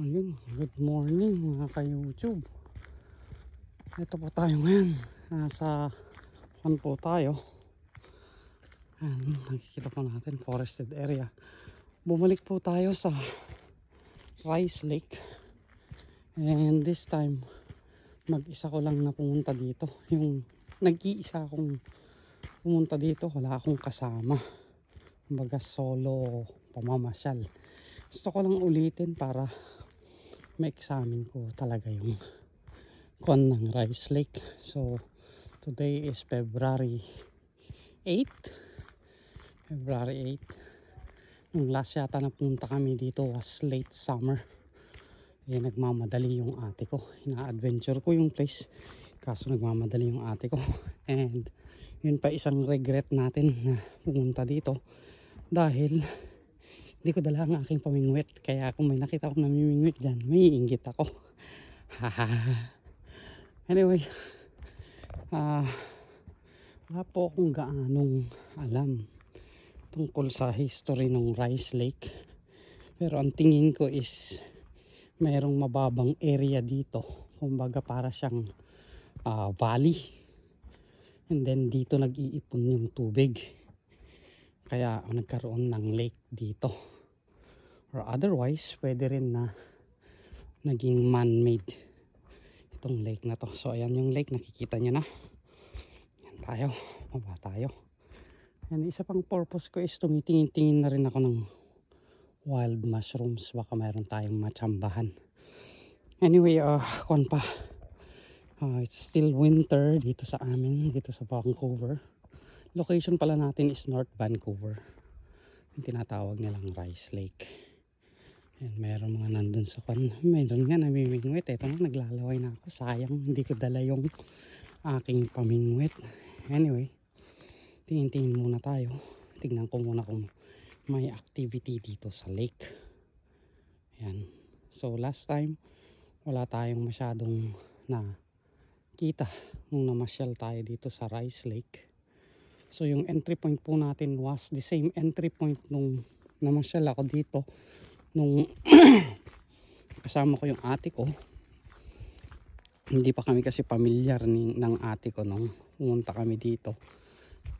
Ayun, good morning mga ka-YouTube. Ito po tayo ngayon. Nasa saan po tayo? Ayan, nakikita po natin forested area. Bumalik po tayo sa Rice Lake. And this time, mag-isa ko lang na pumunta dito. Yung nag-iisa akong pumunta dito, wala akong kasama. Kumbaga solo pamamasyal. Gusto ko lang ulitin para ma-examine ko talaga yung ng Rice Lake. So today is February 8. Yung last yata na punta kami dito was late summer. Nagmamadali yung ate ko. Ina-adventure ko yung place. Kaso nagmamadali yung ate ko. And yun pa isang regret natin na pumunta dito. Dahil hindi ko dala ang aking pamingwit. Kaya kung may nakita akong namimingwit dyan, may inggit ako. Anyway, wala po akong gaanong alam tungkol sa history ng Rice Lake. Pero ang tingin ko is mayroong mababang area dito. Kumbaga para siyang valley. And then dito nag-iipon yung tubig. Kaya nagkaroon ng lake dito. Or otherwise, pwede rin na naging man-made itong lake na to. So ayan yung lake, nakikita nyo na. Ayan tayo, baba tayo. And isa pang purpose ko is tumitingin-tingin na rin ako ng wild mushrooms. Baka mayroon tayong matsambahan. Anyway, it's still winter dito sa amin, dito sa Vancouver. Location pala natin is North Vancouver. Yung tinatawag nilang Rice Lake. And meron mga nandun sa meron nga namimingwit. Ito na, naglalaway na ako. Sayang, hindi ko dala yung aking pamingwit. Anyway, tingin-tingin muna tayo. Tingnan ko muna kung may activity dito sa lake. Ayan. So last time, wala tayong masyadong nakita nung namasyal tayo dito sa Rice Lake. So yung entry point po natin was the same entry point nung namasyal ako dito. Nung kasama ko yung ate ko. Hindi pa kami kasi pamilyar ng ate ko nung pumunta kami dito.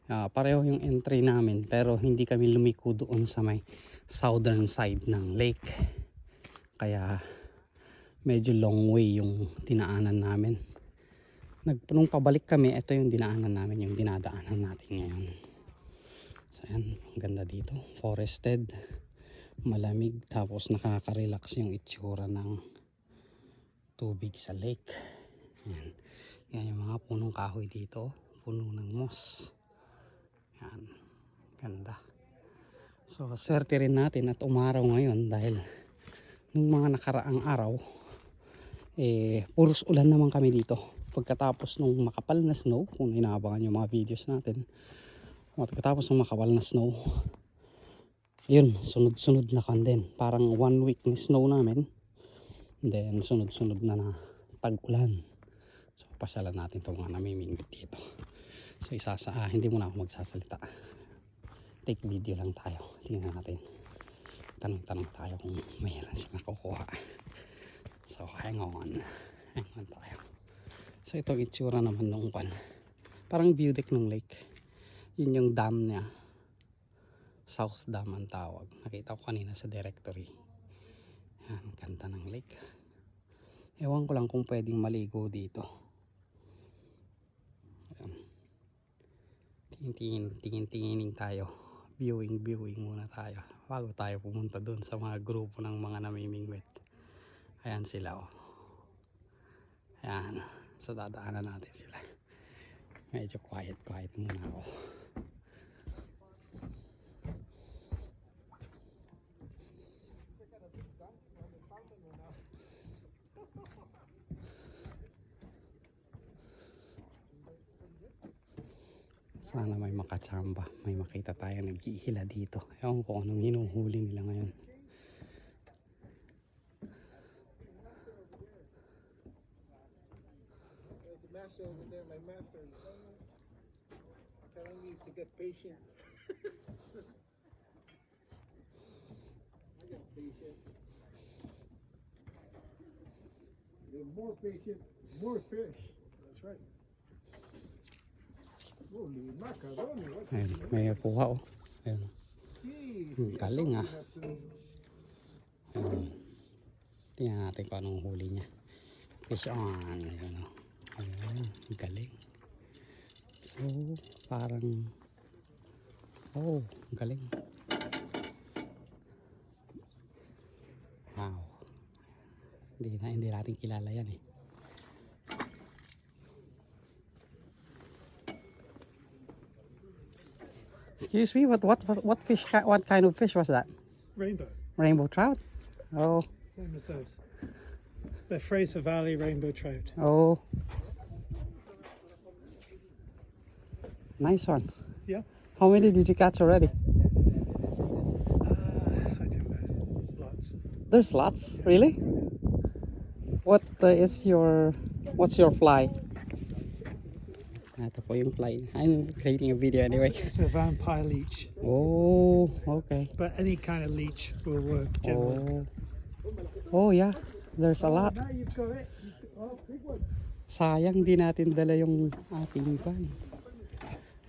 Pareho yung entry namin pero hindi kami lumiko doon sa may southern side ng lake. Kaya medyo long way yung dinaanan namin. Nung pabalik kami, ito yung dinaanan namin, yung dinadaanan natin ngayon. So yan, ang ganda dito. Forested, malamig, tapos nakaka-relax yung itsura ng tubig sa lake. Yan. Yan yung mga punong kahoy dito, puno ng moss. Yan, ganda. So swerte rin natin at umaraw ngayon dahil nung mga nakaraang araw puros ulan naman kami dito. Pagkatapos nung makapal na snow, kung inaabangan yung mga videos natin, pagkatapos ng makapal na snow, yun, sunod-sunod na din. Parang 1 week ni snow namin, then sunod-sunod na tag-ulan. So pasyalan natin itong mga namimingwit dito. So hindi muna ako magsasalita, take video lang tayo. Tingnan natin, tanong-tanong tayo kung mayroon silang nakukuha. So hang on tayo. So itong itsura naman nung parang view deck ng lake. Yun yung dam niya, South Dam ang tawag. Nakita ko kanina sa directory. Yan, ganda ng lake. Ewan ko lang kung pwedeng maligo dito. Tingin tayo. Viewing muna tayo bago tayo pumunta dun sa mga grupo ng mga namimingwit. Ayan sila, oh. Ayan, so dadaanan natin sila. Medyo quiet muna ako. Sana may makatsamba, may makita tayo nag-iihila dito. Ewan ko anong hinuhuli nila ngayon. Master over there, my master is telling me to get patient. I get patient. more patient, more fish. That's right. Holy macaroni. What Ayun, may kuha oh. Ayun. Jeez. Galing ah. We have to- Ayun. Tingnan natin kung anong huli niya. Fish on. Ayun oh. Ayun, galing. So, parang oh, galing. Wow. Hindi natin kilala yan eh. Excuse me, what fish? What kind of fish was that? Rainbow. Rainbow trout? Oh, Same as those. The Fraser Valley rainbow trout. oh. Nice one. Yeah. How many did you catch already? I don't know. Lots. There's lots, really? What's your fly? Ito po yung fly. I'm creating a video anyway. It's a vampire leech, Oh, okay. but any kind of leech will work generally. Oh. Oh yeah, there's a lot. Now you've got it. Oh, big one. Sayang di natin dala yung ating pan.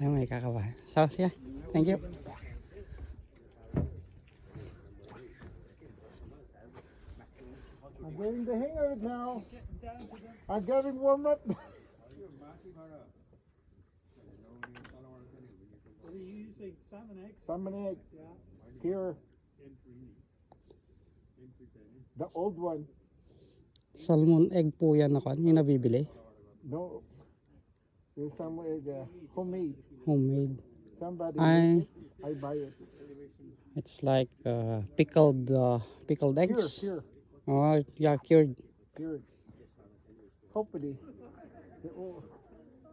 Ay, may kakabahan. So, siya. Thank you. I'm getting the hang of it now. I'm getting warm up. What are you using? Salmon eggs? Salmon egg Yeah. here, the old one. Salmon egg po yan ako. Yung nabibili. No, there's salmon egg homemade. Homemade. Somebody I- made it, I buy it. It's like pickled Here, eggs. here, Oh, yeah, cured. here. Hopefully,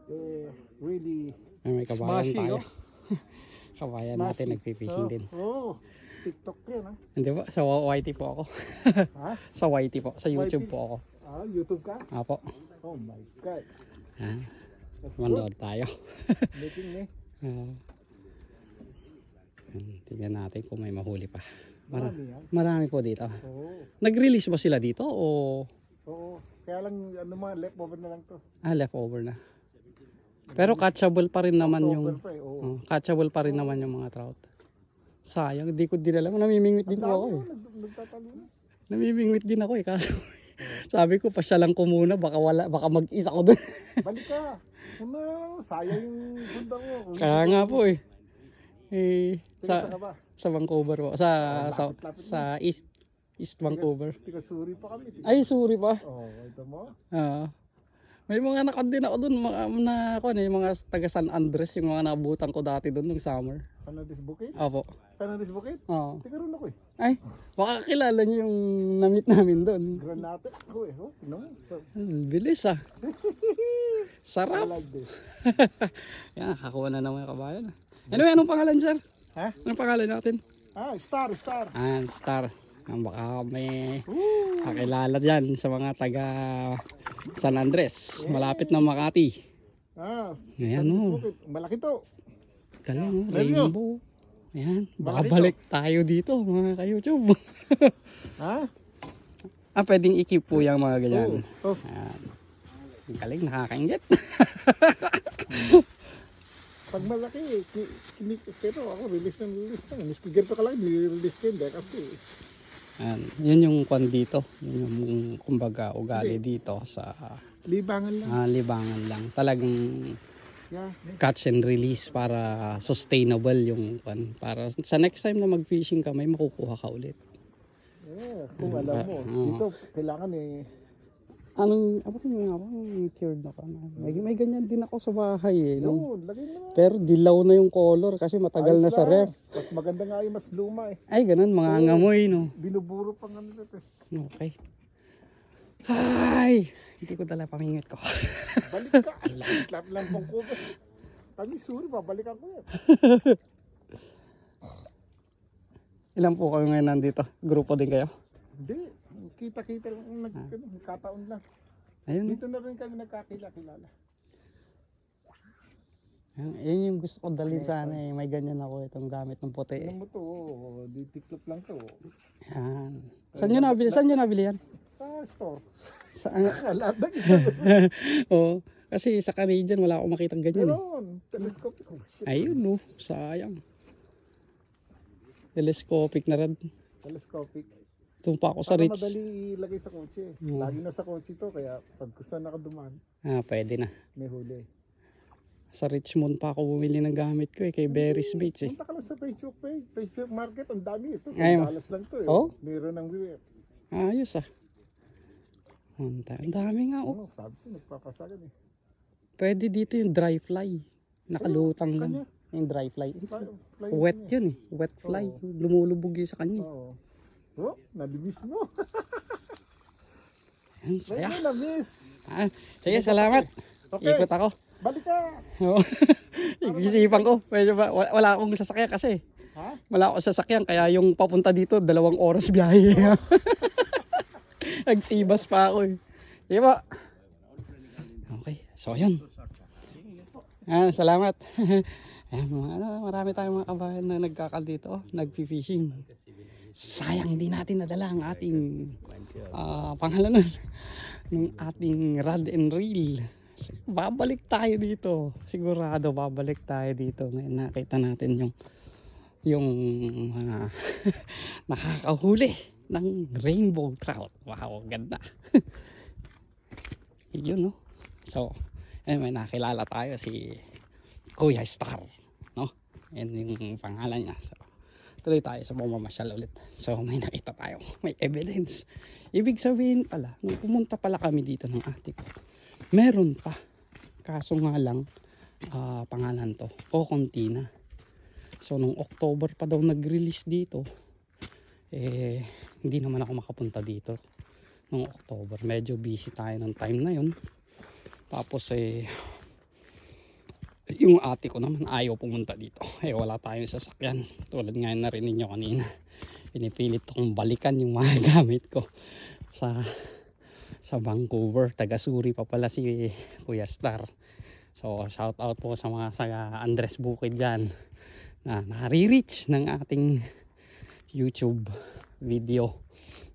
they really Ay, may kabayan Smashy, tayo. oh. Kabayan natin smashy. nagpipishing din. Oh, TikTok yan, ha? Hindi po, sa YT po ako. Ha? Sa YT po, sa YouTube YT? po ako. Ah, YouTube ka? Apo. Oh my God. Ah, That's manood tayo. good. Making me. Tingnan natin kung may mahuli pa. Marami yan. Marami po dito. Oo. Nag-release ba sila dito o Oo. Kaya lang, ano mga leftover na lang to. leftover na? Pero catchable pa rin naman Leftover yung pa eh, oo. catchable pa rin naman yung mga trout. Sayang, hindi ko dinala. Namimingwit din po ako eh. Nagtatalo na. Namimingwit din ako eh. Kaso sabi ko, pasyalan ko muna. Baka mag-isa ko dun. Balik ka. Ano, sayang yung bunda mo. Kaya nga po eh. Tiga ka ba? Sa Vancouver po. Sa Lapit-lapit East Vancouver. Tiga suri pa kami. Ay, sorry pa. Oh, ito mo. May mga nakad din ako doon, mga taga San Andres, yung mga nabutan ko dati doon nung summer. San Andres Bukid? Opo. San Andres Bukid? Oo. Tiga rin ako eh. Ay, baka kilala niyo yung na-meet namin doon. Granate. Ako eh. Oh, no? Bilis ah. I Sarap. like this. Yan, nakakuha na naman yung kabayan. Anyway, anong pangalan sir? Ha? Anong pangalan natin? Ah, star. Star. Baka may kakilala dyan sa mga taga San Andres. Malapit na Makati. Ah, Ayan, San Andres oh. Bukid. Malaki to. Galing oh, Galing, oh. rainbow. Ayan, baka Malaki balik tayo dito mga ka-YouTube. Ha? Pwedeng i-keep po yung mga ganyan. Oh. Ayan. Galing, nakakaingit. Pag malaki, pero ako, release na. Niskiger to ka lang, nire-release ko hindi kasi. Ayan, yun yung kwan dito. Yun yung kumbaga ugali dito sa Libangan lang. libangan lang. Talagang Yeah. catch and release para sustainable yung kwan. Para sa next time na mag-fishing ka, may makukuha ka ulit. Yeah, kung alam mo. Oo. Dito, kailangan eh. Abatin mo nga ako, cured na ka na. May ganyan din ako sa bahay eh. Yun, lagay mo. Pero dilaw na yung color kasi matagal na sa ref. Mas maganda nga yung mas luma eh. Ay, ganun, mga ngamoy, no? Binuburo pa nga nito eh. Okay. Ay! Hindi ko dala pamingit ko. Balik ka. Ay, lapit lang pang cover. Kami, sorry, babalikan ko yan. Ilan po kayo ngayon nandito? Grupo din kayo? Hindi. Kita-kita lang. Kataon lang. Ayun. Dito na rin kami nagkakilala. Yun yung gusto ko dalhin sana eh. May ganyan ako itong gamit ng puti eh. Ano mo to? Di tiklop lang to. Yan. Saan nyo nabili yan? Sa store. Sa, Lahat ng isda. oh, kasi sa Canadian wala akong makitang ganyan. Meron. Telescopic. Oh, shit. Ayun no, sayang. Telescopic na rin. Telescopic. Tumpa ako sa Para Rich. madali ilagay sa kotse. Lagi na sa kotse to, kaya pag saan nakaduman, Ah, pwede na. may huli. Sa Richmond pa ako bumili ng gamit ko kay Berry's Beach Punta ka lang sa Facebook page. Facebook Market, ang dami ito. Ayun. $10 lang to eh. Oh? Meron ng bibig. Ayos Ang dami nga Oh, sabi siya, nagpapasagan eh. Pwede dito yung dry fly. Nakalutang lang. Kanya. Yung dry fly. Fly Wet niya. yun Wet fly. Oo. Lumulubog yun sa kanya. Oo. Oh, nalibis mo. Ang saya. May na-miss. Ah, sige, salamat. Okay, Ikot ako. balik ka. Oo. Isipan ko. Medyo wala akong sasakyan kasi. Ha? Wala akong sasakyan. Kaya yung papunta dito, 2 oras biyahe. Nagsibas pa ako eh. Sige po. Okay. So, yun. Salamat. Ayan, marami tayong mga kabayan na nagkakal dito. Nagpi-fishing. Sayang hindi natin nadala ang ating pangalan nun. Ng ating rod and reel. Babalik tayo dito. Sigurado babalik tayo dito. Ngayon nakita natin yung mga nakakahuli ng rainbow trout. Wow, ganda. Yun no. So, may nakilala tayo si Kuya Star, no? Yan yung pangalan niya. So, tuloy tayo sa pamamasyal ulit. So, may nakita tayo. May evidence. Ibig sabihin pala, nung pumunta pala kami dito ng ate ko, meron pa. Kaso nga lang, pangalan to, Kokontina. So, nung October pa daw nag-release dito, hindi naman ako makapunta dito. Nung October, medyo busy tayo ng time na yun. Tapos yung ate ko naman ayaw pumunta dito. Wala tayong sasakyan. Tulad nga na rin ninyo kanina. Pinipilit kong balikan yung mga gamit ko sa Vancouver. Taga-Suri pa pala si Kuya Star. So shout out po sa mga sa Andres Bukid dyan na nare-reach ng ating YouTube video.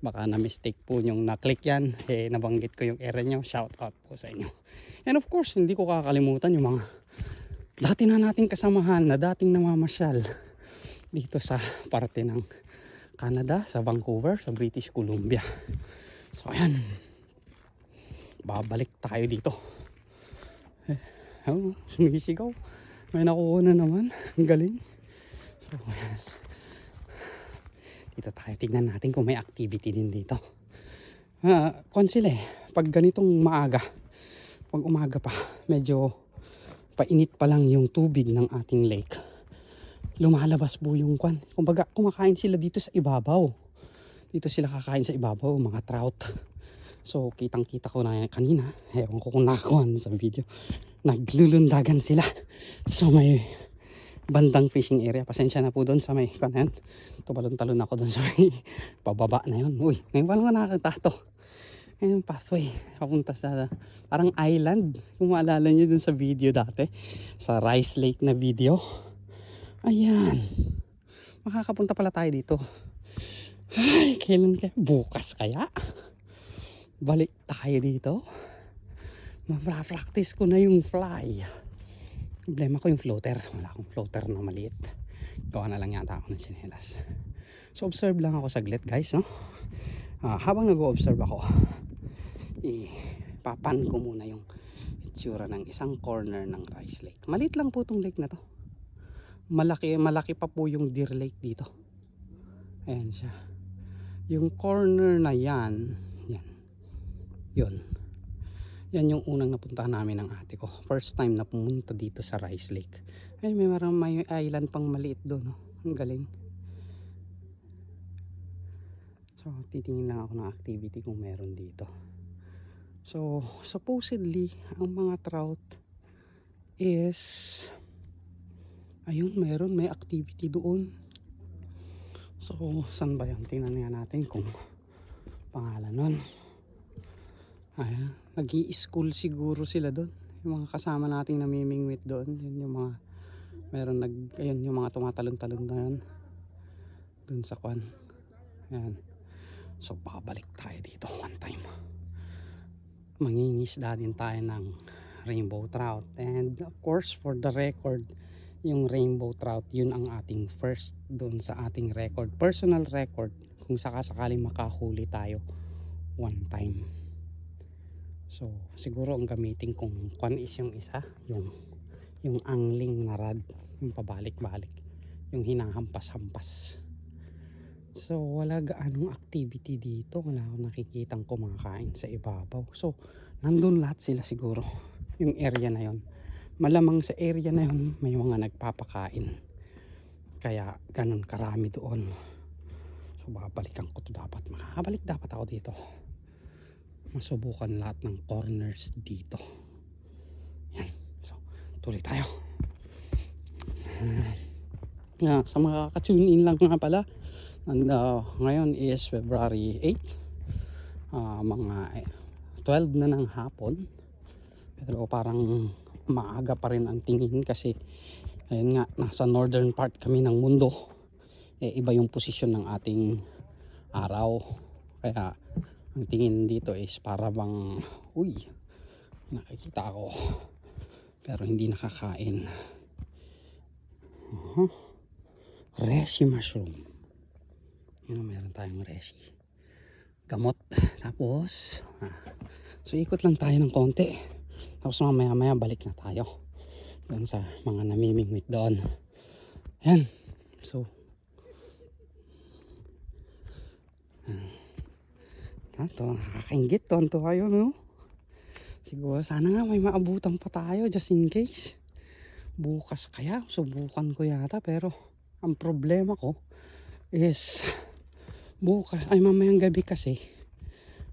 Baka na mistake po yung na-click yan. Nabanggit ko yung area nyo. Shout out po sa inyo. And of course, hindi ko kakalimutan yung mga dati na nating kasamahan na dating namamasyal dito sa parte ng Canada, sa Vancouver, sa British Columbia. So ayan, babalik tayo dito. Sumisigaw, may nakuha na naman. Ang galing. So ayan, dito tayo, tignan natin kung may activity din dito. Kung sila pag ganitong maaga, pag umaga pa, medyo painit pa lang yung tubig ng ating lake, lumalabas po yung kwan. Kumbaga, kumakain sila dito sa ibabaw. Dito sila kakain sa ibabaw, mga trout. So, kitang-kita ko na kanina. Ewan ko kung nakakuha sa video. Naglulundagan sila. So, may bandang fishing area. Pasensya na po doon sa may kanan. Tubalon-talon ako doon sa may pababa na yun. Uy, ngayon pa naman nakakita to. Ngayon pathway. Papunta sa parang island. Kung maalala nyo dun sa video dati. Sa Rice Lake na video. Ayan. Makakapunta pala tayo dito. Ay, kailan kaya? Bukas kaya? Balik tayo dito. Ma-practice ko na yung fly. Problema ko yung floater. Wala akong floater na maliit. Gawa na lang yata ako ng sinelas. So observe lang ako saglit guys, no? Habang nag-observe ako, ipapan ko muna yung itsura ng isang corner ng Rice Lake. Maliit lang po itong lake na to. Malaki pa po yung Deer Lake dito. Ayan siya. Yung corner na yan, yun. Yan yung unang napuntahan namin ng ate ko. First time na pumunta dito sa Rice Lake. Ay, may island pang maliit doon, no? Ang galing. So, titingin lang ako ng activity kung meron dito. So, supposedly, ang mga trout is, ayun, may activity doon. So, saan ba yan? Tingnan nga natin kung pangalan nun. Ayan, nag-i-school siguro sila doon. Yung mga kasama nating namimingwit doon. Yun yung mga, ayun, yung mga tumatalon-talon na yan. Doon sa kwan. Ayan. So babalik tayo dito one time. mangingisda din tayo ng rainbow trout. And of course, for the record, yung rainbow trout, yun ang ating first doon sa ating record, personal record, kung sakasakaling makahuli tayo one time. So siguro ang gamitin kong kwan is yung isa, yung angling na rod, yung pabalik-balik, yung hinahampas-hampas. So wala gaanong activity dito, wala akong nakikitang kumakain sa ibabaw. So nandun lahat sila siguro, yung area na yon. Malamang sa area na yon may mga nagpapakain, kaya ganun karami doon. So babalikan ko to, dapat makabalik dapat ako dito, masubukan lahat ng corners dito. Yan, so tuloy tayo. Sa mga ka-tune in lang nga pala, and ngayon is February 8, mga 12 na ng hapon, pero parang maaga pa rin ang tingin kasi ayun nga, nasa northern part kami ng mundo. Iba yung posisyon ng ating araw, kaya ang tingin dito is para bang nakikita ako pero hindi nakakain. Reishi mushroom. Meron tayong reishi. Gamot. Tapos, so ikot lang tayo ng konti. Tapos mamaya balik na tayo doon sa mga namimingwit doon. Yan. So, ito, nakakaingit. Tonto kayo, no? Siguro, sana nga may maabutan pa tayo just in case. Bukas kaya, subukan ko yata. Pero, ang problema ko is bukas, mamayang gabi kasi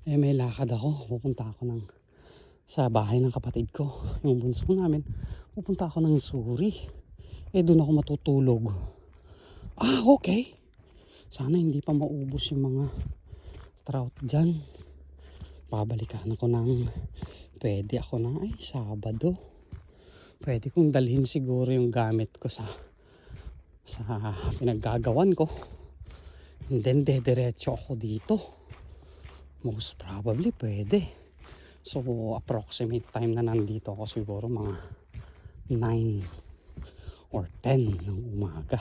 may lakad ako. Pupunta ako sa bahay ng kapatid ko, yung bunso namin. Pupunta ako ng Suri. Doon ako matutulog. Okay. Sana hindi pa maubos yung mga trout dyan. Babalikan ako pwede ako Sabado. Pwede kong dalhin siguro yung gamit ko sa pinaggagawan ko. And then diretso ako dito. Most probably pwede. So approximate time na nandito ako siguro mga 9 or 10 ng umaga.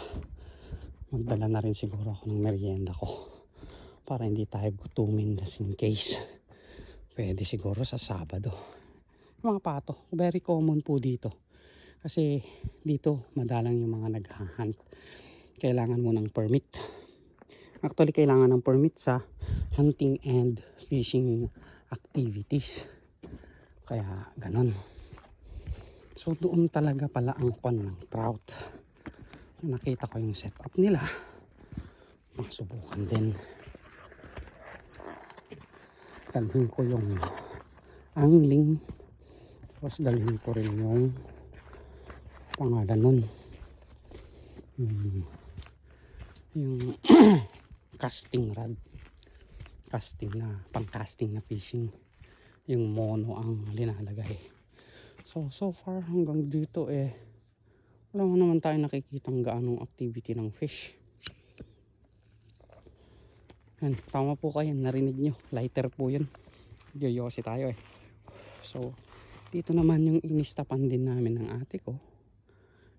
Magdala na rin siguro ako ng merienda ko para hindi tayo gutumin just in case. Pwede siguro sa Sabado. Mga pato, very common po dito. Kasi dito madalang yung mga naghahunt. Kailangan mo ng permit. Actually, kailangan ng permit sa hunting and fishing activities. Kaya ganon. So doon talaga pala ang kwan ng trout. Nakita ko yung setup nila. Masubukan din. Dalhin ko yung angling. Tapos dalhin ko rin yung pangalan nun. Yung casting rod. Pang casting na fishing. Yung mono ang linalagay. So far hanggang dito wala naman tayo nakikitang gaanong activity ng fish. Yan, tama po kayo, narinig nyo, lighter po yun. Yoyosi tayo So dito naman yung inistapan din namin ng ate ko.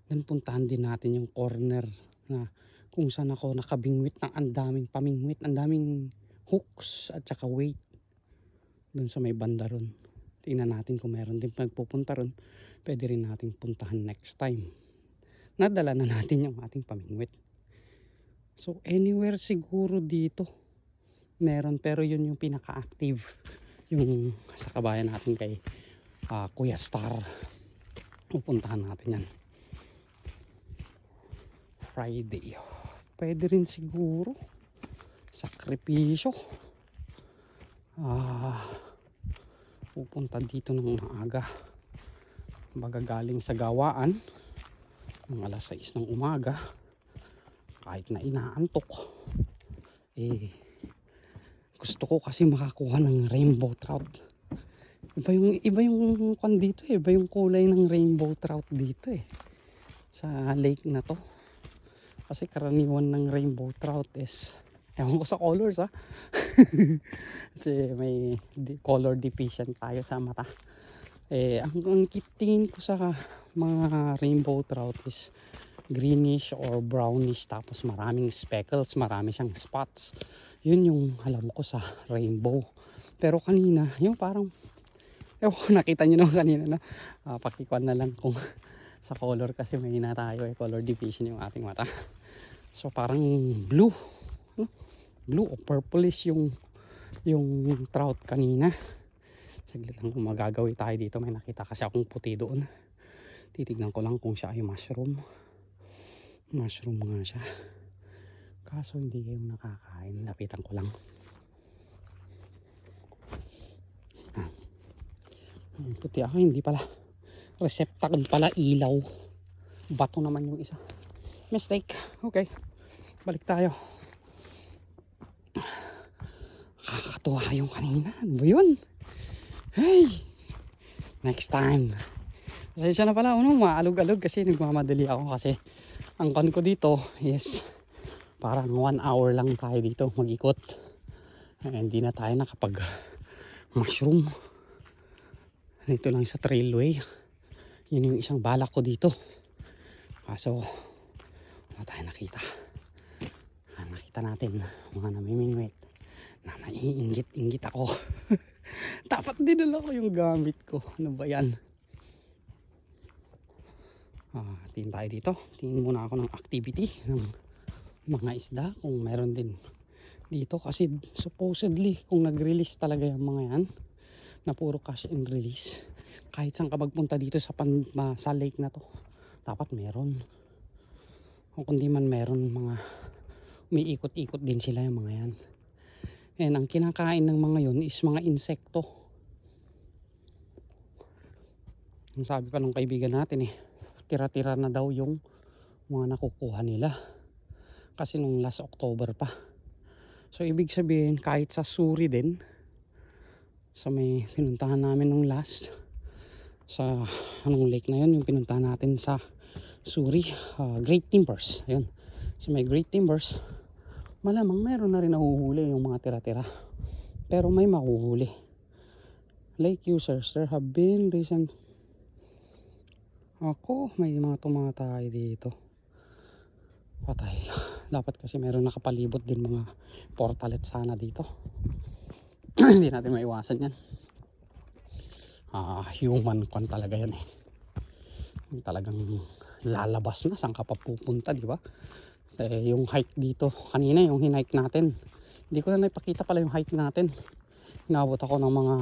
Dan puntahan din natin yung corner na kung saan ako nakabingwit ng andaming pamingwit, andaming hooks at saka weight. Doon sa may banda ron. Tingnan natin kung meron din nagpupunta ron. Pwede rin natin puntahan next time. Nadala na natin yung ating pamingwit. So anywhere siguro dito meron, pero yun yung pinaka-active. Yung sa kabayan natin kay Kuya Star. Pupuntahan natin yan. Friday. Pwede rin siguro. Sakripisyo. Pupunta dito ng maaga. Baga galing sa gawaan ng alas 6 ng umaga. Kahit na inaantok. Gusto ko kasi makakuha ng rainbow trout. Iba yung kwan dito iba yung kulay ng rainbow trout dito sa lake na to. Kasi karaniwan ng rainbow trout is Ewan ko sa colors ha. Kasi may color deficient tayo sa mata. Ang tingin ko sa mga rainbow trout is greenish or brownish, tapos maraming speckles, marami siyang spots. Yun yung alam ko sa rainbow. Pero kanina, yung parang, ewan ko, nakita nyo naman kanina, no? Pakikuan na lang kung sa color kasi may na tayo, color deficient yung ating mata. So parang blue, no? Blue o purplish yung trout kanina. Saglit lang kung magagawi tayo dito. May nakita kasi akong puti doon. Titignan ko lang kung siya ay mushroom. Mushroom nga siya. Kaso hindi yung nakakain. Lapitan ko lang. Puti ako, hindi pala. Receptacle pala, ilaw. Bato naman yung isa. Mistake. Okay. Balik tayo. Kakatuwa yung kanina. Ano ba yun? Hey! Next time. Pasensya na pala, maalog-alog kasi nagmamadali ako kasi ang kan ko dito is parang 1 hour lang tayo dito mag-ikot. Hindi na tayo nakapag mushroom. Dito lang sa trailway. Yun yung isang balak ko dito. Kaso wala tayo nakita. Nakita natin mga namimingwit na naiinggit-inggit ako. Dapat dinala ko yung gamit ko. Ano ba yan? Tingin tayo dito. Tingin muna ako ng activity ng mga isda kung meron din dito. Kasi supposedly kung nag-release talaga yung mga yan na puro cash and release, kahit saan ka magpunta dito sa lake na to, dapat meron. O kundi man meron, mga umiikot-ikot din sila yung mga yan. And ang kinakain ng mga yun is mga insekto. Ang sabi pa ng kaibigan natin tira-tira na daw yung mga nakukuha nila. Kasi nung last October pa. So ibig sabihin kahit sa Suri din, sa may pinuntahan namin nung last, sa anong lake na yun, yung pinuntahan natin sa Suri, Great Timbers. Ayun. So may Great Timbers, malamang meron na rin nahuhuli yung mga tira-tira. Pero may mahuhuli. Lake users, there have been recent. Ako, may mga tumatay dito. Patay. Dapat kasi meron nakapalibot din mga portalet sana dito. Hindi natin maiwasan yan. Human con talaga yan Talagang lalabas na. Saan ka pa pupunta, di ba? Yung hike dito kanina, yung hinike natin, hindi ko na naipakita pala yung hike natin. Inabot ako ng mga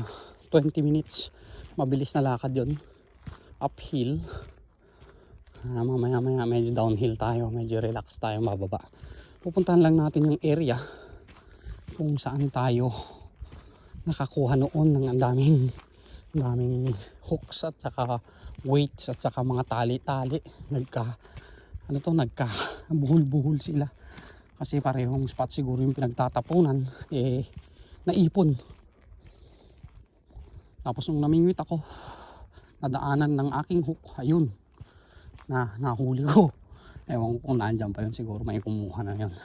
20 minutes. Mabilis na lakad yon, uphill. Mamaya medyo downhill tayo, medyo relax tayo, mababa. Pupuntahan lang natin yung area kung saan tayo nakakuha noon ng ang daming hooks at saka weights at saka mga tali-tali. Buhol-buhol sila. Kasi parehong spot siguro yung pinagtatapunan, naipon. Tapos nung namingwit ako, nadaanan ng aking hook, ayun, nahuli ko. Ewan ko kung nandyan pa yun, siguro may kumuha na yun.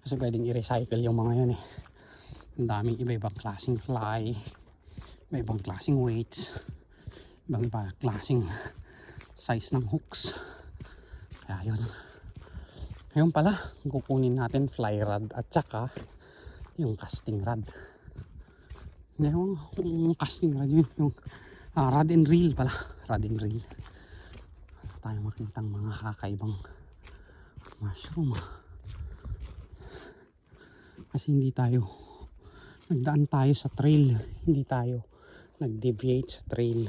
Kasi pwedeng i-recycle yung mga yan Ang daming iba-ibang klaseng fly, iba-ibang klaseng weights, ibang-ibang klaseng size ng hooks. Kaya yun. Ngayon pala, kukunin natin fly rod at saka yung casting rod. Yung casting rod yun, yung rod and reel pala. Rod and reel. Tayo makitang mga kakaibang mushroom. Kasi nagdaan tayo sa trail. Hindi tayo nag-deviate sa trail.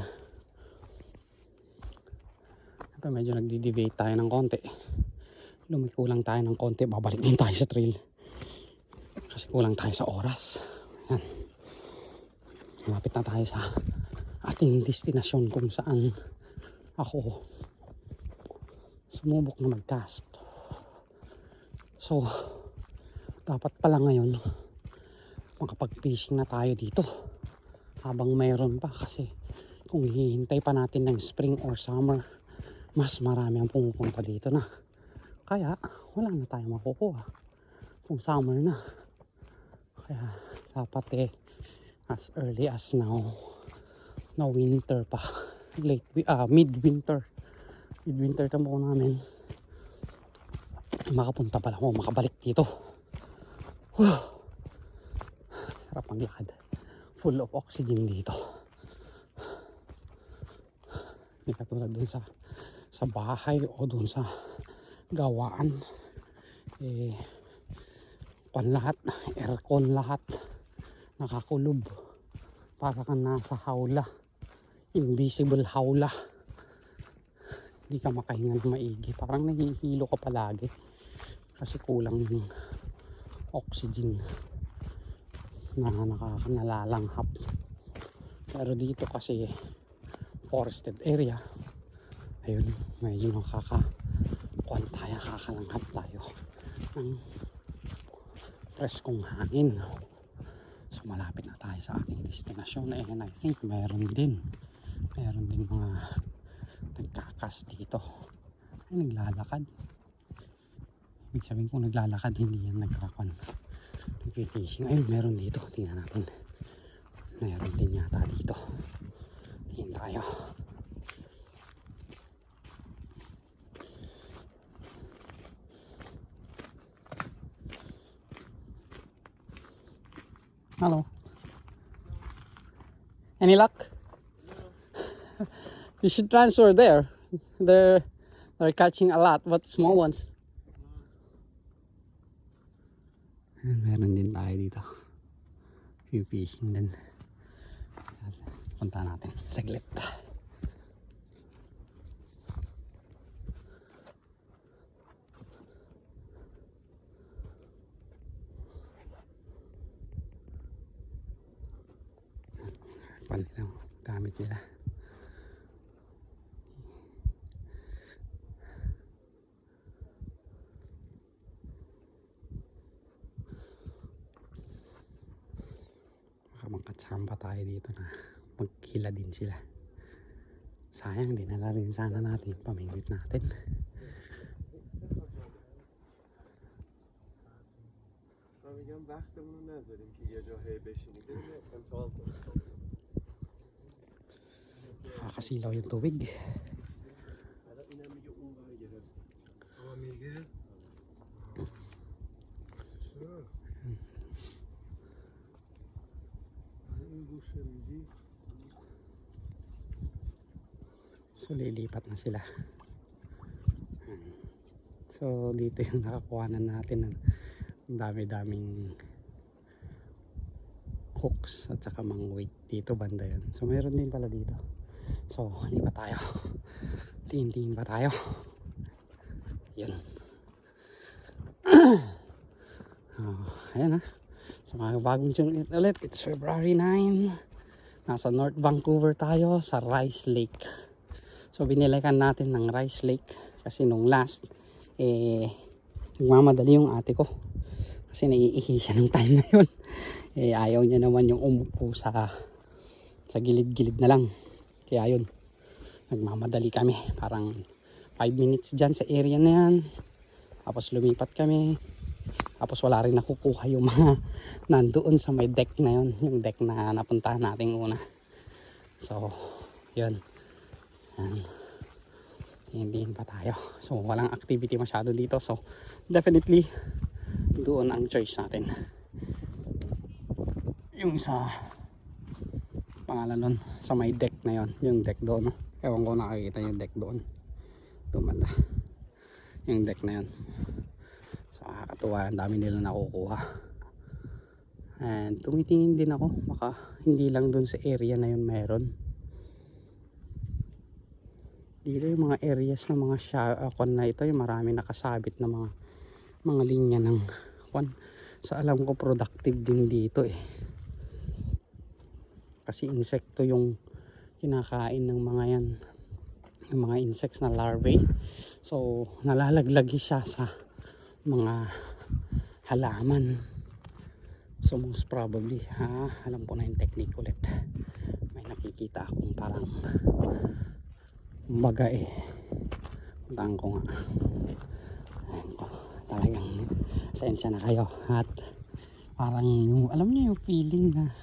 Ito medyo nag-deviate tayo ng konti. Lumiko lang tayo ng konti, babalik din tayo sa trail. Kasi kulang tayo sa oras. Yan. Malapit na tayo sa ating destinasyon kung saan ako sumubok na mag-cast. So, dapat pala ngayon makapag-fishing na tayo dito habang mayroon pa, kasi kung hihintay pa natin ng spring or summer, mas marami ang pumupunta dito na. Kaya, wala na tayo makukuha kung summer na. Kaya dapat as early as now na winter pa, mid-winter tamo namin makapunta pala ako, makabalik dito. Sarap ang lakad, full of oxygen dito. Hindi katulad dun sa bahay o dun sa gawaan, lahat, aircon lahat, nakakulob, para kang nasa hawla, invisible hawla, hindi ka makahinga ng maigi, parang nahihilo ka palagi kasi kulang yung oxygen na nalalanghap. Pero dito kasi forested area, ayun, medyo kakalanghap tayo ng preskong hangin. So malapit na tayo sa ating destinasyon, and I think meron din mga nagkakas dito, ay naglalakad. Ibig sabihin kung naglalakad, hindi yan nag-fishing. Ayun, meron dito, tingnan natin, meron din yata dito. Tingnan tayo. Hello. Any luck? No. You should transfer there. They're catching a lot, but small ones. Meron din tayo dito. Few fishing din. Punta natin saglit. Lang gamit nila. Baka magkatsamba tayo dito na maghila din sila. Sayang, dinala rin sana natin pamingwit natin. میگم وقتمون رو نذاریم که یه جا بشینیم بریم امتحان کنیم. Nakakasilaw yung tubig. الان اینم میگه اون ور گرفت. میگه این گوشه میگی. So lilipat na sila. So dito yung nakakuhanan natin ng dami-daming hooks at saka mga weight dito banda yan. So mayroon din pala dito. So lipat tayo. Tingin-tingin pa tayo. Yun. Ayan So mga bagong tune ulit. It's February 9. Nasa North Vancouver tayo sa Rice Lake. So binilikan natin ng Rice Lake kasi nung last nagmamadali yung ate ko kasi naiihi siya ng time na yun. Ayaw niya naman yung umupo sa gilid-gilid na lang. Kaya yun, nagmamadali kami, parang 5 minutes dyan sa area na yan, tapos lumipat kami, tapos wala rin nakukuha yung mga nandoon sa may deck na yun, yung deck na napuntahan natin una. So yun, hindi pa tayo. So walang activity masyado dito. So definitely doon ang choice natin. Yung sa pangalan nun, sa may deck na yon, yung deck doon. Ewan ko nakakita yung deck doon. Dumanda. Yung deck na yon. So nakakatuwa, ang dami nila nakukuha. And tumitingin din ako, baka hindi lang doon sa area na yun meron. Dito yung mga areas ng mga na ito, yung marami nakasabit na mga linya ng sa alam ko productive din dito kasi insekto yung kinakain ng mga yan, yung mga insects na larvae. So nalalaglag siya sa mga halaman. So most probably alam ko na yung technique ulit. May nakikita akong parang baga puntaan ko nga. Ayan ko, talagang sensya na kayo at Parang yung, alam niyo yung feeling na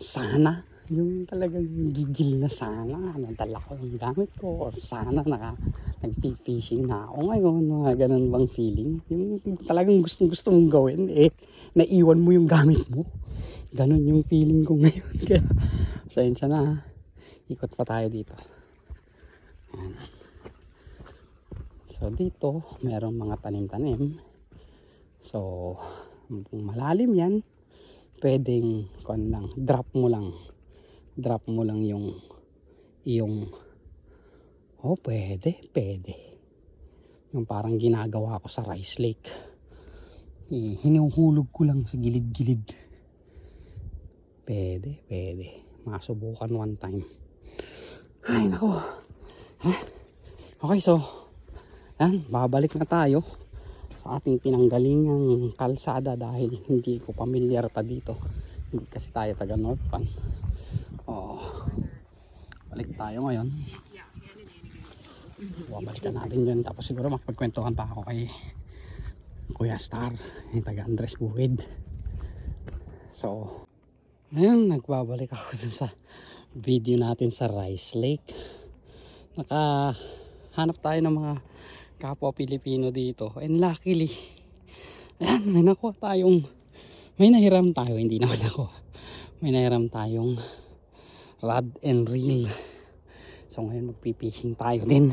sana, yung talagang gigil na sana, nadala ko yung gamit ko, or sana nag-fishing na ako ngayon, mga ganun bang feeling. Yung talagang gusto mong gawin, naiwan mo yung gamit mo. Ganun yung feeling ko ngayon. Kaya, pasensya na, ikot pa tayo dito. Ayan. So dito, merong mga tanim-tanim. So, kung malalim yan, pwedeng drop mo lang yung pwede yung parang ginagawa ko sa rice lake, hinuhulog ko lang sa gilid-gilid. Pwede masubukan one time. Ay nako, okay, so yan, babalik na tayo sa ating pinanggalingang kalsada dahil hindi ko pamilyar pa dito, hindi kasi tayo taga North Pan. Balik tayo ngayon, babalikan natin yun, tapos siguro makapagkwentuhan pa ako kay Kuya Star, yung taga Andres Buwid. So ayun, nagbabalik ako dun sa video natin sa Rice Lake. Nakahanap tayo ng mga kapwa Pilipino dito, and luckily ayan, may nahiram tayo, hindi naman ako, may nahiram tayong rod and reel. So ngayon magpipishing tayo din.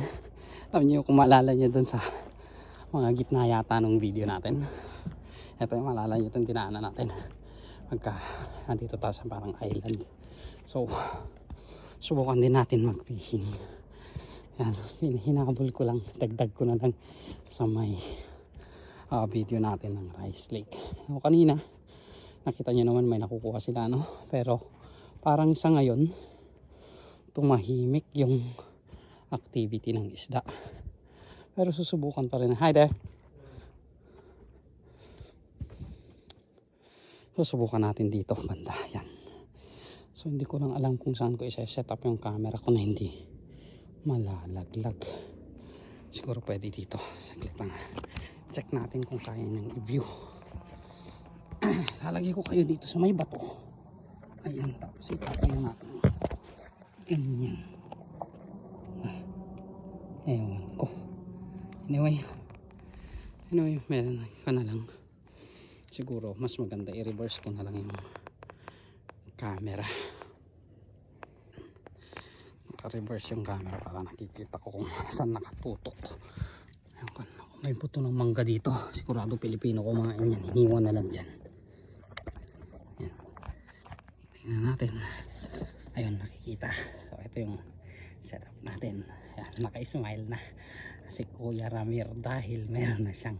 Alam niyo, kung maalala niyo dun sa mga gitna yata ng video natin, ito yung maalala niyo itong dinaanan natin nandito tayo sa parang island. So subukan din natin mag-fishing. Yan, hinabol ko lang, dagdag ko na lang sa may video natin ng Rice Lake. So, kanina nakita nyo naman may nakukuha sila, no? Pero parang sa ngayon tumahimik yung activity ng isda, pero susubukan pa rin. Hi there. Susubukan natin dito banda yan. So hindi ko lang alam kung saan ko isa-set up yung camera ko na hindi malalaglag. Siguro pwede dito. Saglit lang, check natin kung kaya ng i-view. Lalagay ko kayo dito sa may bato. Ayan, tapos itatayo natin ganyan. Ewan ko. Anyway, meron ka na lang. Siguro mas maganda i-reverse ko na lang yung camera. Naka-reverse yung camera para nakikita ko kung saan nakatutok. May buto ng mangga dito. Sigurado Pilipino kumain yan. Hiniwan na lang dyan. Ayan. Tingnan natin. Ayun, nakikita. So ito yung setup natin. Ayan, naka-smile na si Kuya Ramir dahil meron na siyang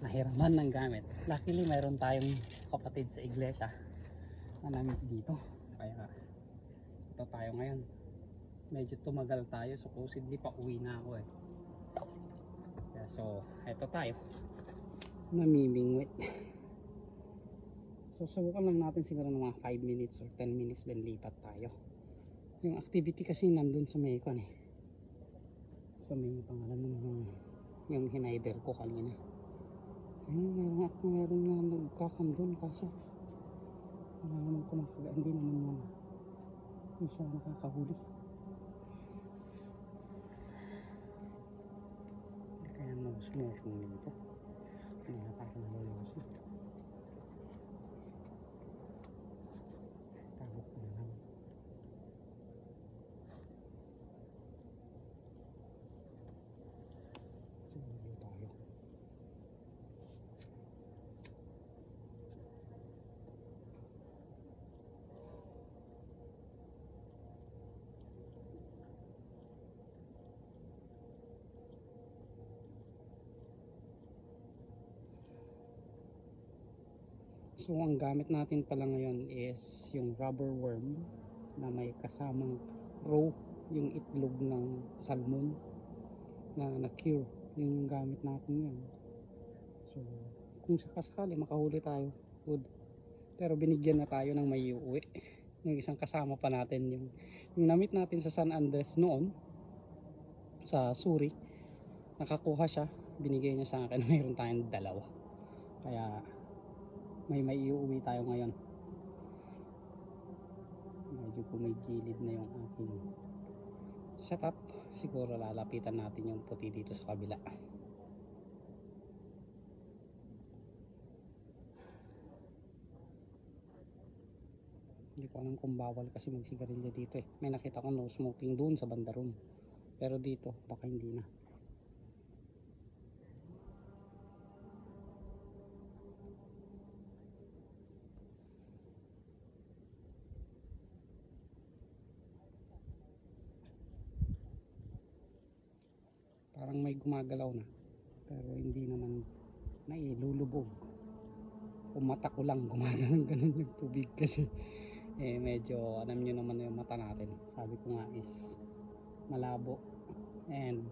nahiraman ng gamit. Luckily meron tayong kapatid sa iglesia na namit dito. Kaya ito tayo ngayon. Medyo tumagal tayo, supposedly pa uwi na ako eh. Kaya so ito tayo, namimingwit. So subukan lang natin siguro ng mga 5 minutes or 10 minutes then lipat tayo. Yung activity kasi nandun sa may ikon eh, sa may pangalan ng yung hinider ko kanina. Ayun, meron na nagkakam dun, kaso wala naman kumakaga, hindi naman hindi siya nakakahuli. Kaya nag-smoking dito. Kaya parang nalulusin. Tawag ko na lang. Sumulo tayo. So ang gamit natin pala ngayon is yung rubber worm na may kasamang roe, yung itlog ng salmon na na-cure. Yung gamit natin yan. So kung sakasakali makahuli tayo, good. Pero binigyan na tayo ng may uuwi. Yung isang kasama pa natin, yung namit natin sa San Andres noon sa Suri, nakakuha siya, binigay niya sa akin. Mayroon tayong dalawa. Kaya may iuwi tayo ngayon. Medyo gumigilid na yung aking setup. Siguro lalapitan natin yung puti dito sa kabila. Hindi ko alam kung bawal kasi magsigarilyo dito eh. May nakita ko no smoking doon sa banda room. Pero dito baka hindi na. Parang may gumagalaw na. Pero hindi naman nailulubog. Kung mata ko lang gumagalaw ganun yung tubig kasi medyo alam nyo naman yung mata natin. Sabi ko nga is malabo. And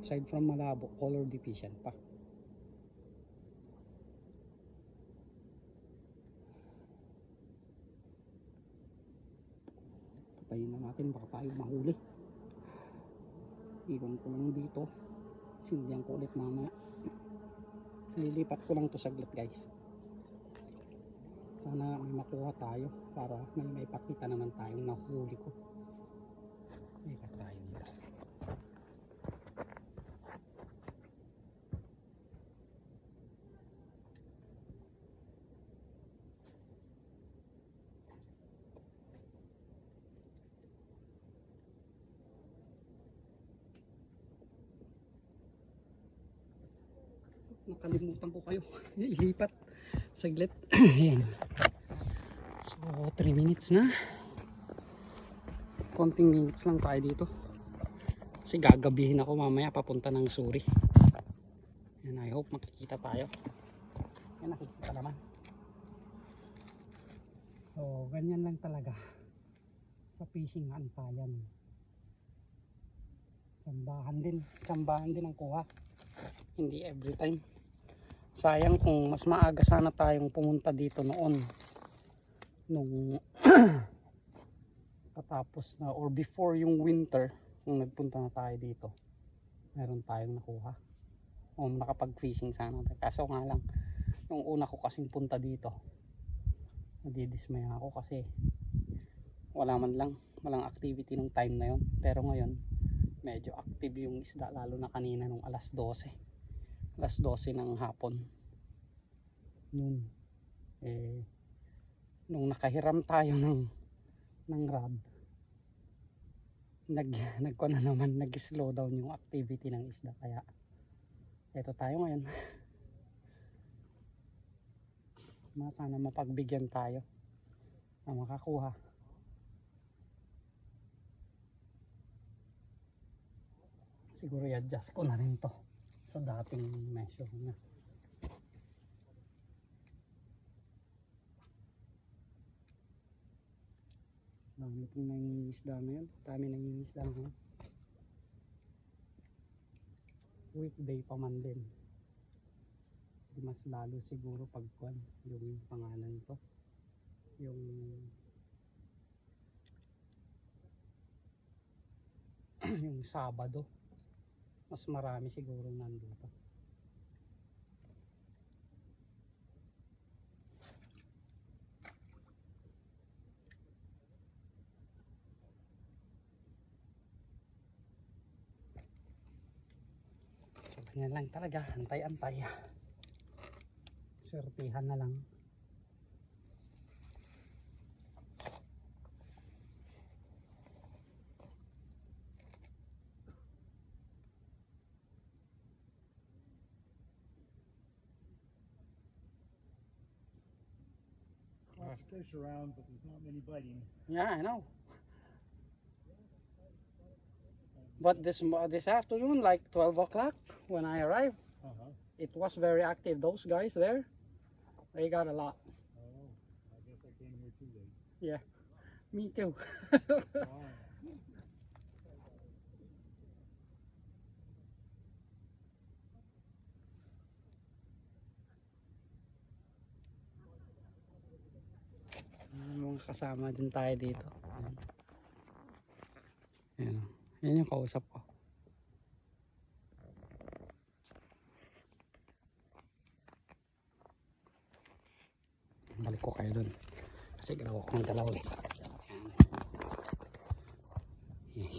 aside from malabo, color deficient pa. Patayin na natin baka tayo mahuli. Iwan ko lang dito. Sindihan ko ulit mamaya. Lilipat ko lang to saglit guys. Sana may makuha tayo para may pakita naman tayong nahuli ko. Lipat tayo dito. Nakalimutan ko kayo ilipat saglit. Ayan. So 3 minutes na, konting minutes lang tayo dito kasi gagabihin ako mamaya papunta ng Suri. And I hope makikita tayo. Yan, nakikita naman. So ganyan lang talaga sa fishing antayan. Tsambahan din ang kuha, hindi every time. Sayang kung mas maaga sana tayong pumunta dito noon nung patapos na or before yung winter. Kung nagpunta na tayo dito meron tayong nakuha o nakapag fishing sana tayo. Kaso nga lang nung una ko kasing punta dito nadidismaya ako kasi walang activity nung time na yon. Pero ngayon medyo active yung isda, lalo na kanina nung alas 12 ng hapon noon. Nung nakahiram tayo ng rod, nag-slow down yung activity ng isda, kaya eto tayo ngayon. Sana mapagbigyan tayo na makakuha. Siguro i-adjust ko na rin to sa dating measure na. Dami pong nangingisda ngayon. Dami nangingisda ngayon. Weekday pa man din. Mas lalo siguro pagkuhan yung pangalan ko. Yung Sabado. Mas marami siguro nandito. So ganyan lang talaga, antay-antay. Swertihan na lang. Lots of fish around, but there's not many biting. Yeah, I know. But this afternoon, like 12 o'clock when I arrived, it was very active. Those guys there, they got a lot. Oh, I guess I came here too late. Yeah, me too. Wow. Mga kasama din tayo dito. Ayan. Yan yung kausap ko. babalik ko kayo dun kasi galaw akong dala ulit. Yan.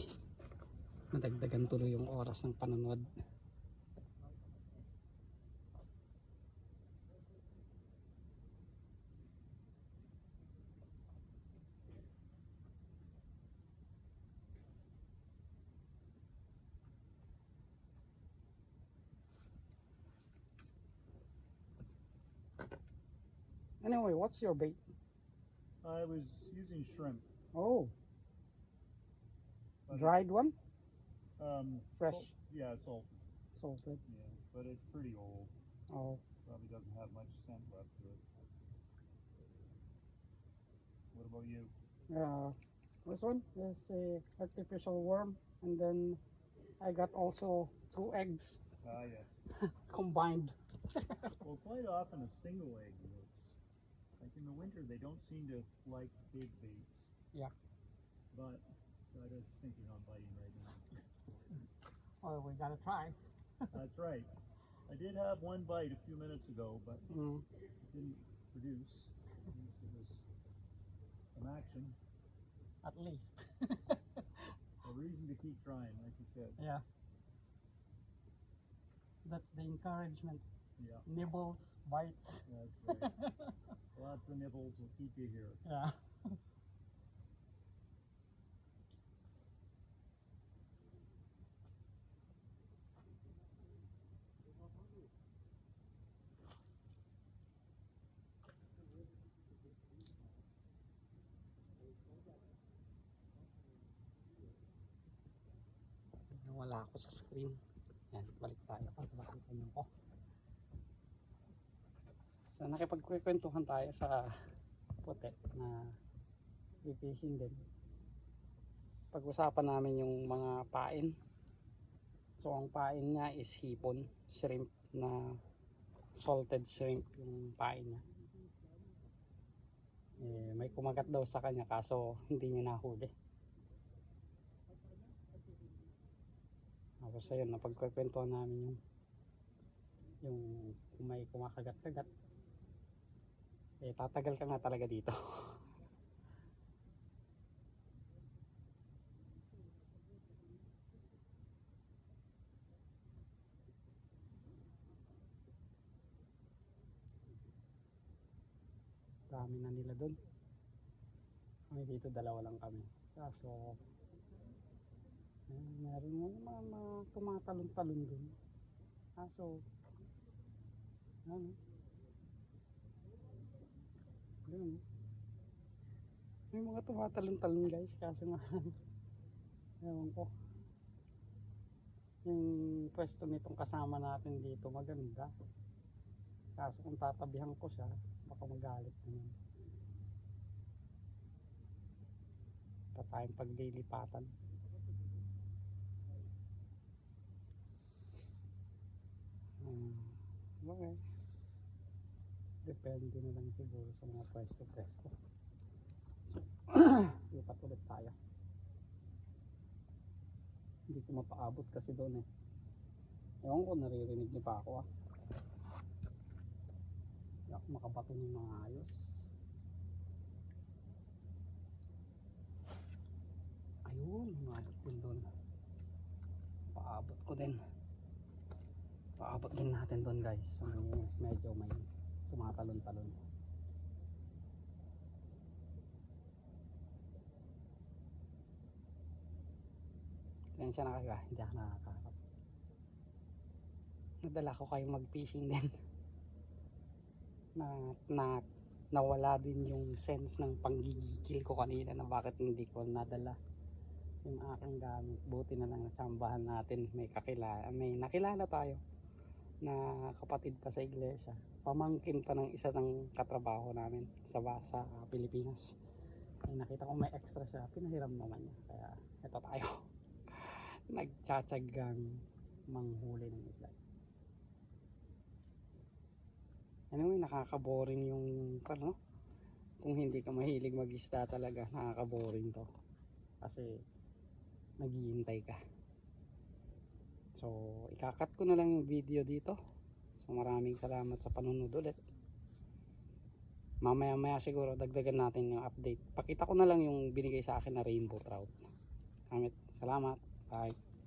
Nadagdagan tuloy yung oras ng panonood. Anyway, what's your bait? I was using shrimp. Oh, But dried one? Fresh. Yeah, salt. Salted. Yeah, but it's pretty old. Oh, Probably doesn't have much scent left to it. What about you? this one is a artificial worm, and then I got also 2 eggs Ah, yes. combined. Well, quite often a single egg works. Like in the winter, they don't seem to like big baits. Yeah. But I was thinking on biting right now. Oh, we gotta try. That's right. I did have one bite a few minutes ago, but Mm. it didn't produce. At least it was some action. At least. A reason to keep trying, like you said. Yeah. That's the encouragement. Yeah, Nibbles, bites. that's right. Lots of nibbles will keep you here. Yeah. Nawala ako sa screen. Yan, balik tayo para makita niyo ko. So nakipagkwentuhan tayo sa puti na fishing din. Pag-usapan namin yung mga pain. So ang pain niya is hipon, shrimp na salted shrimp yung pain niya. May kumagat daw sa kanya kaso hindi niya nahuli. Tapos ayun, napagkwentuhan namin yung kung may kumakagat-kagat. Tatagal ka nga talaga dito. Dami na nila doon. Kami dito dalawa lang kami. Kaso meron nga naman mga tumatalon-talon doon. Kaso ano? Doon. May mga tumatalon-talon guys. Kaso nga ewan ko. Yung pwesto nitong kasama natin dito maganda. Kaso kung tatabihan ko siya baka magalit naman. Ito tayong paglilipatan. Okay. Depende na lang siguro sa mga pwesto-pwesto. Lipat ulit tayo. Hindi ko mapaabot kasi doon eh. Ewan ko, naririnig niyo pa ako ah. Hindi ako makabato ng mga ayos. Ayun, umaabot din doon. Paabot ko din. Paabot din natin doon guys. Medyo may tumatalon-talon. Tensya na kayo ah, hindi ako nakakaharap. Nadala ko kayong mag-fishing din. Nawala din yung sense ng panggigigil ko kanina na bakit hindi ko nadala yung aking gamit. Buti na lang nasambahan natin. May nakilala tayo na kapatid pa sa iglesia. Pamangkin pa ng isa ng katrabaho namin sa Pilipinas. Nakita ko may extra siya. Pinahiram naman niya. Kaya ito tayo. Nagtsatsagang manghuli ng isda. Anyway, nakaka-boring yung ano, kung hindi ka mahilig mag-isda talaga, nakaka-boring to. Kasi naghihintay ka. So, ikakat ko na lang yung video dito. So, maraming salamat sa panunod ulit. Mamaya siguro dagdagan natin yung update. Pakita ko na lang yung binigay sa akin na rainbow trout. Salamat. Bye.